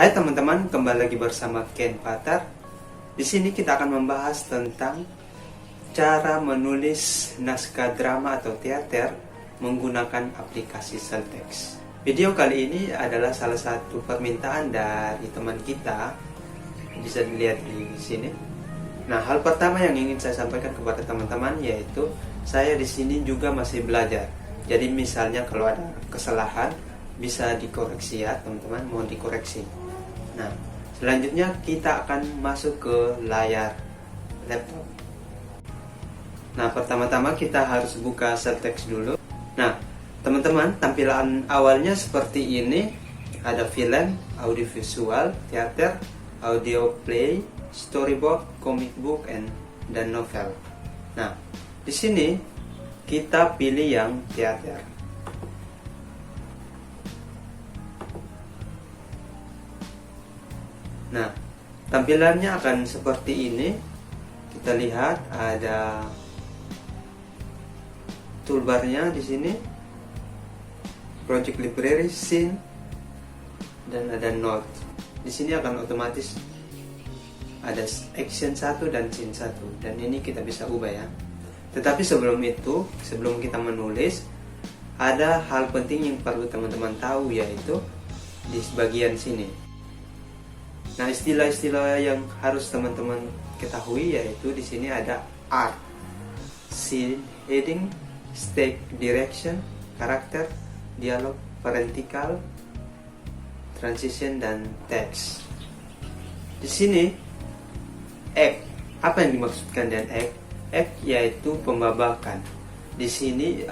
Hai teman-teman, kembali lagi bersama Ken Patar. Di sini kita akan membahas tentang cara menulis naskah drama atau teater menggunakan aplikasi Celtx. Video kali ini adalah salah satu permintaan dari teman kita, bisa dilihat di sini. Nah, hal pertama yang ingin saya sampaikan kepada teman-teman yaitu saya di sini juga masih belajar. Jadi misalnya kalau ada kesalahan bisa dikoreksi ya teman-teman, mohon dikoreksi. Nah, selanjutnya kita akan masuk ke layar laptop. Nah, pertama-tama kita harus buka Celtx dulu. Nah, teman-teman, tampilan awalnya seperti ini. Ada film, audiovisual, teater, audio play, storyboard, comic book, dan novel. Nah, di sini kita pilih yang teater. Nah, tampilannya akan seperti ini. Kita lihat ada toolbarnya di sini, project library, scene, dan ada note. Di sini akan otomatis ada action 1 dan scene 1, dan ini kita bisa ubah ya. Tetapi sebelum itu, sebelum kita menulis, ada hal penting yang perlu teman-teman tahu, yaitu di bagian sini. Nah, istilah-istilah yang harus teman-teman ketahui yaitu di sini ada art, scene, heading, stage direction, karakter, dialog, parenthetical, transition, dan text. Di sini act, apa yang dimaksudkan dengan act? Act yaitu pembabakan. Di sini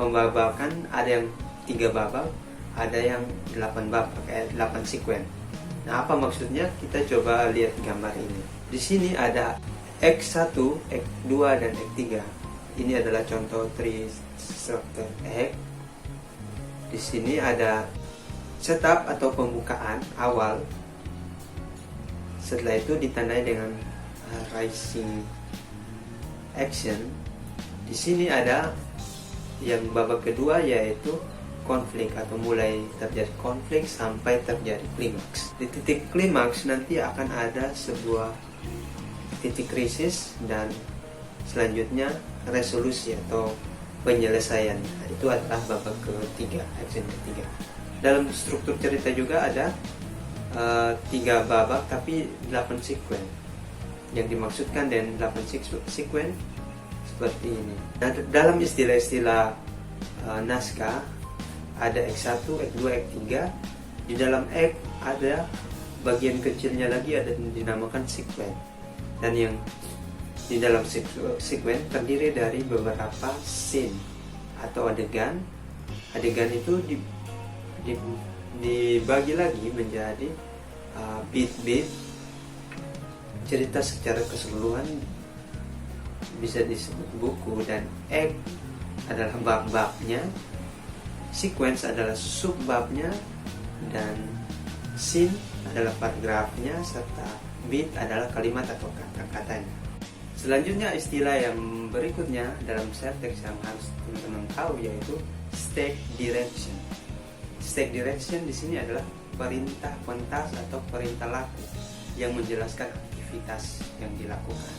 pembabakan ada yang 3 babak, ada yang 8 babak, 8 sekuen. Nah, apa maksudnya? Kita coba lihat gambar ini. Di sini ada Act 1, Act 2, dan Act 3. Ini adalah contoh 3 structure act. Di sini ada setup atau pembukaan awal. Setelah itu ditandai dengan rising action. Di sini ada yang babak kedua yaitu konflik, atau mulai terjadi konflik sampai terjadi klimaks. Di titik klimaks nanti akan ada sebuah titik krisis, dan selanjutnya resolusi atau penyelesaian. Nah, itu adalah babak ketiga, action ketiga. Dalam struktur cerita juga ada 3 babak tapi 8 sekuen. Yang dimaksudkan dengan 8 sekuen seperti ini. Nah, dalam istilah-istilah naskah ada Act 1, Act 2, Act 3. Di dalam Act ada bagian kecilnya lagi, ada yang dinamakan sekuen. Dan yang di dalam sekuen terdiri dari beberapa scene atau adegan. Adegan itu dibagi lagi menjadi beat-beat. Cerita secara keseluruhan bisa disebut buku, dan Act adalah bab-babnya, sequence adalah subbabnya, dan scene adalah paragrafnya, serta beat adalah kalimat atau kata-katanya. Selanjutnya, istilah yang berikutnya dalam Celtx yang harus teman-teman tahu yaitu stage direction. Stage direction di sini adalah perintah pentas atau perintah laku yang menjelaskan aktivitas yang dilakukan.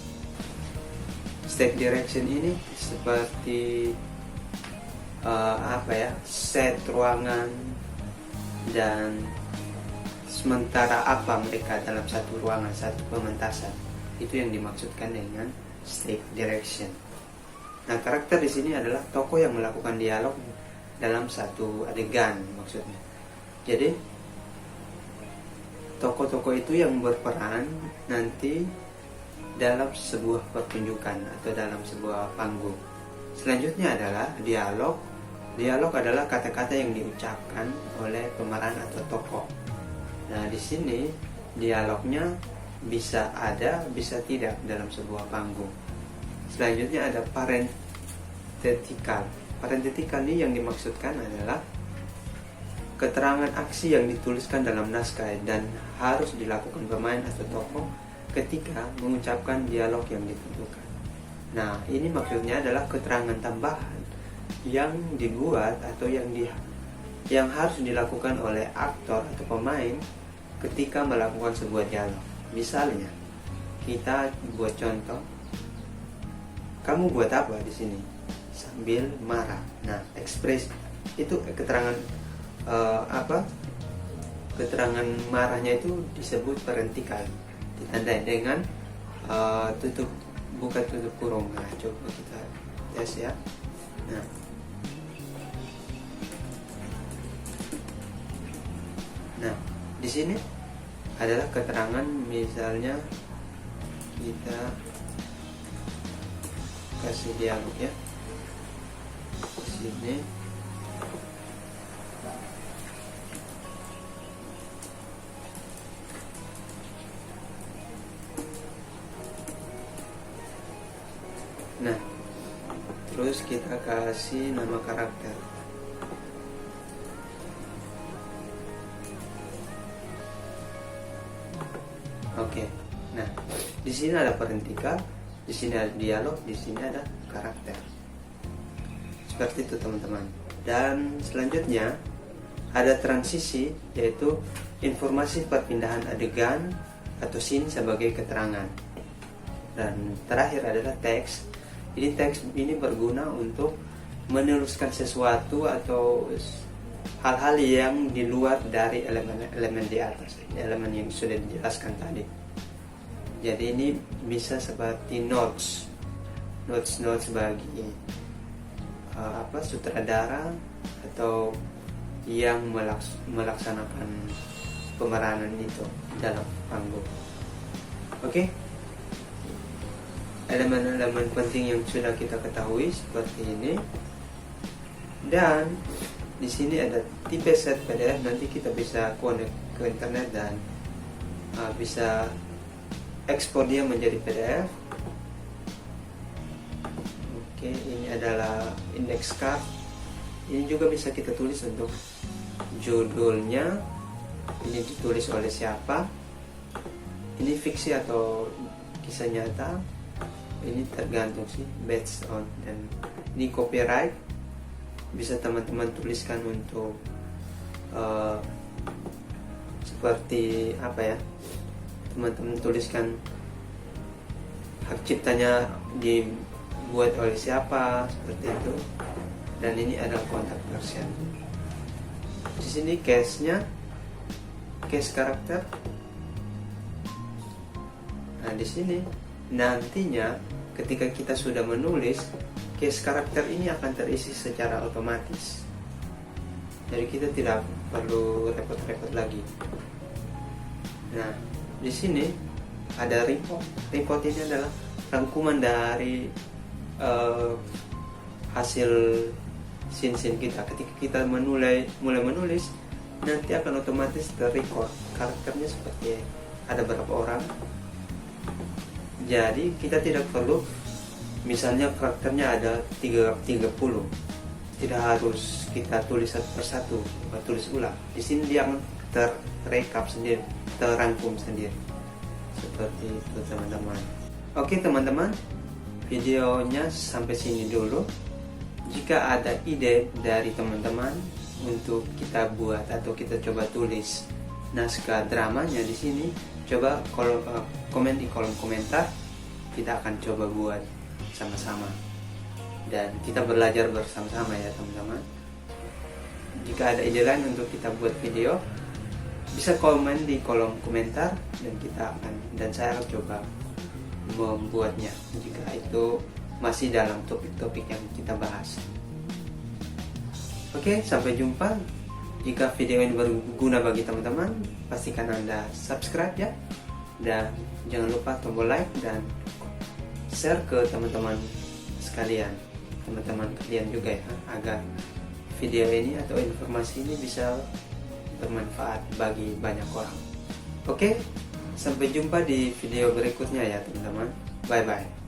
Stage direction ini seperti set ruangan, dan sementara apa mereka dalam satu ruangan, satu pementasan. Itu yang dimaksudkan dengan stage direction. Nah, karakter di sini adalah tokoh yang melakukan dialog dalam satu adegan maksudnya. Jadi tokoh-tokoh itu yang berperan nanti dalam sebuah pertunjukan atau dalam sebuah panggung. Selanjutnya adalah dialog. Dialog adalah kata-kata yang diucapkan oleh pemeran atau tokoh. Nah, di sini dialognya bisa ada, bisa tidak dalam sebuah panggung. Selanjutnya ada parenthetical. Parenthetical ini yang dimaksudkan adalah keterangan aksi yang dituliskan dalam naskah dan harus dilakukan pemain atau tokoh ketika mengucapkan dialog yang ditentukan. Nah, ini maksudnya adalah keterangan tambahan yang dibuat atau yang harus dilakukan oleh aktor atau pemain ketika melakukan sebuah dialog. Misalnya, kita buat contoh, kamu buat apa di sini? Sambil marah. Nah, ekspresi itu keterangan keterangan marahnya itu disebut parentikal, ditandai dengan buka tutup kurung. Nah, coba kita tes ya. Nah, di sini adalah keterangan, misalnya kita kasih dialog ya. Di sini nah, terus kita kasih nama karakter. Oke. Nah, di sini ada parentikal, di sini ada dialog, di sini ada karakter. Seperti itu teman-teman. Dan selanjutnya ada transisi, yaitu informasi perpindahan adegan atau scene sebagai keterangan. Dan terakhir adalah teks. Ini teks ini berguna untuk meneruskan sesuatu atau hal-hal yang di luar dari elemen di atas, elemen yang sudah dijelaskan tadi. Jadi ini bisa seperti notes bagi sutradara atau yang melaksanakan pemeranan itu dalam panggung. Oke? Elemen-elemen penting yang sudah kita ketahui seperti ini. Dan di sini ada tipe set PDF, nanti kita bisa connect ke internet dan bisa ekspor dia menjadi PDF. Oke, ini adalah index card. Ini juga bisa kita tulis untuk judulnya, ini ditulis oleh siapa, ini fiksi atau kisah nyata, ini tergantung sih, based on, dan ini copyright, bisa teman-teman tuliskan untuk seperti apa ya, teman-teman tuliskan hak ciptanya dibuat oleh siapa, seperti itu. Dan ini adalah kontak person. Di sini case-nya, case karakter. Nah, di sini nantinya ketika kita sudah menulis, case karakter ini akan terisi secara otomatis. Jadi kita tidak perlu repot-repot lagi. Nah, di sini ada report. Report ini adalah rangkuman dari hasil scene kita. Ketika kita mulai menulis, nanti akan otomatis terrecord karakternya seperti ada berapa orang. Jadi kita tidak perlu, misalnya karakternya ada 30, tidak harus kita tulis satu persatu, tulis ulang. Di sini dia akan terrekap sendiri, terangkum sendiri. Seperti itu teman-teman. Oke teman-teman, videonya sampai sini dulu. Jika ada ide dari teman-teman untuk kita buat atau kita coba tulis naskah dramanya di sini, coba komen di kolom komentar. Kita akan coba buat sama-sama dan kita belajar bersama-sama ya teman-teman. Jika ada ide lain untuk kita buat video, bisa komen di kolom komentar dan saya akan coba membuatnya jika itu masih dalam topik-topik yang kita bahas. Oke, sampai jumpa. Jika video ini berguna bagi teman-teman, pastikan Anda subscribe ya, dan jangan lupa tombol like dan share ke teman-teman sekalian, teman-teman kalian juga ya, agar video ini atau informasi ini bisa bermanfaat bagi banyak orang. Oke, sampai jumpa di video berikutnya ya teman-teman. Bye bye.